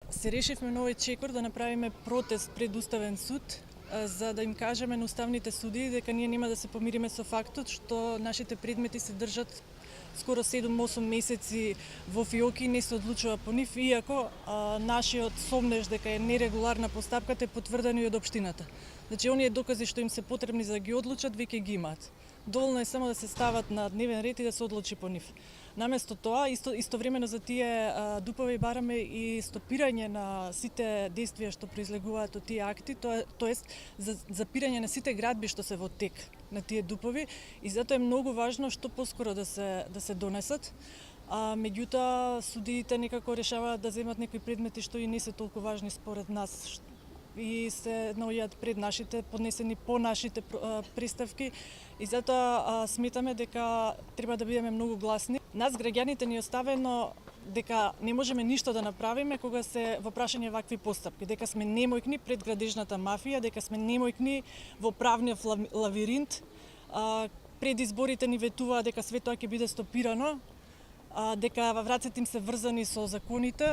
Се решивме на овој чекор да направиме протест пред Уставен суд, за да им кажеме на уставните судии дека ние нема да се помириме со фактот што нашите предмети се држат скоро 7-8 месеци во фиоки и не се одлучува по нив, иако нашиот сомнеж дека е нерегуларна постапката е потврдено и од општината. Значи, оние докази што им се потребни за да ги одлучат, веќе ги имаат. Доволно е само да се стават на дневен ред и да се одлучи по нив. Наместо тоа, истовремено за тие дупови бараме и стопирање на сите действија што произлегуваат од тие акти, тоест за запирање на сите градби што се во тек на тие дупови, и затоа е многу важно што поскоро да се донесат. Меѓутоа, судиите некако решаваат да земат некои предмети што и не се толку важни според нас, и се наоѓаат пред нашите, поднесени по нашите приставки, и затоа сметаме дека треба да бидеме многу гласни. Нас граѓаните ни оставено дека не можеме ништо да направиме кога се во прашање вакви постапки, дека сме немојкни пред градежната мафија, дека сме немојкни во правниот лавиринт. Пред изборите ни ветуваа дека све тоа ќе биде стопирано, дека враците им се врзани со законите.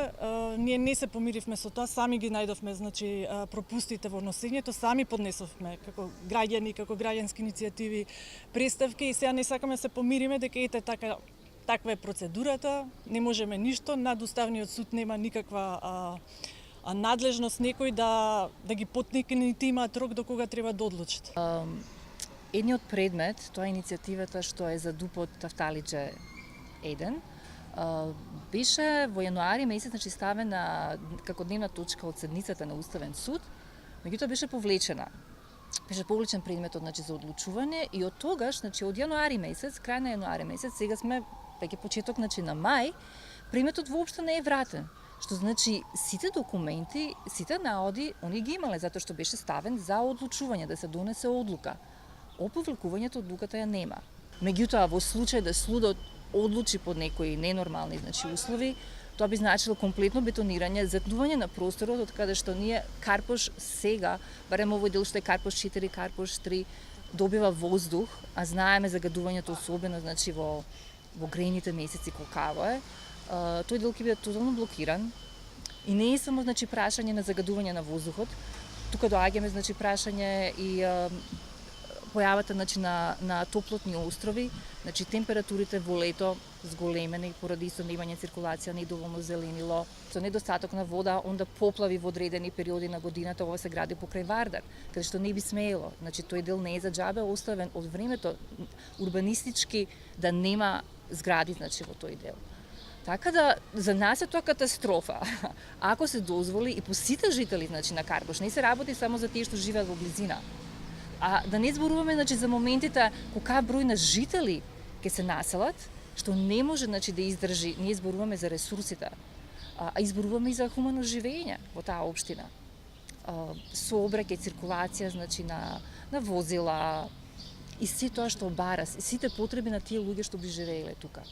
Ние не се помиривме со тоа, сами ги најдовме, значи, пропустите во носењето, сами поднесовме како граѓани, како граѓански иницијативи преставки, и сега не сакаме се помириме дека ете таква е процедурата, не можеме ништо, над Уставниот суд нема никаква надлежност некој да ги потникне, нити имаат рок до кога треба да одлучат. Едниот предмет, тоа е иницијативата што е за дупот Тафталиџе 1, беше во јануари месец, значи, ставена како дневна точка од седницата на Уставен суд, меѓутоа беше повлечена. Беше повлечен предметот, значи, за одлучување, и од тогаш, значи, од јануари месец, крај на јануари месец, сега сме веќе почеток, значи, на мај, предметот воопшто не е вратен. Што значи сите документи, сите наоди, они ги имале затоа што беше ставен за одлучување, да се донесе одлука. Оповлекувањето одлуката ја нема. Меѓутоа, во случај да судот одлучи под некои ненормални, значи, услови, тоа би значило комплетно бетонирање, затнување на просторот од каде што ние Карпош сега, барем овој дел што е Карпош 4, Карпош 3, добива воздух, а знаеме загадувањето особено, значи, во грејните месеци колкаво е, тој дел ќе биде тотално блокиран, и не е само, значи, прашање на загадување на воздухот, тука доаѓаме, значи, прашање и појавата, значи, на топлотни острови, значи, температурите во лето зголемени поради исто немање циркулација, недоволно зеленило, со недостаток на вода, онда поплави во одредени периоди на годината. Ова се гради покрај Вардар, каде што не би смеело. Значи, тој дел не е за џабе оставен од времето урбанистички да нема згради, значи, во тој дел. Така да, за нас е тоа катастрофа. Ако се дозволи и по сите жители, значи, на Карпош, не се работи само за тие што живеат во близина. А да не зборуваме, значи, за моментите колка број на жители ќе се населат, што не може, значи, да издржи. Ние зборуваме за ресурсите, а изборуваме и за хумано живење во таа општина. Сообраќај, циркулација, значи, на возила и се тоа што бара, сите потреби на тие луѓе што би живееле тука.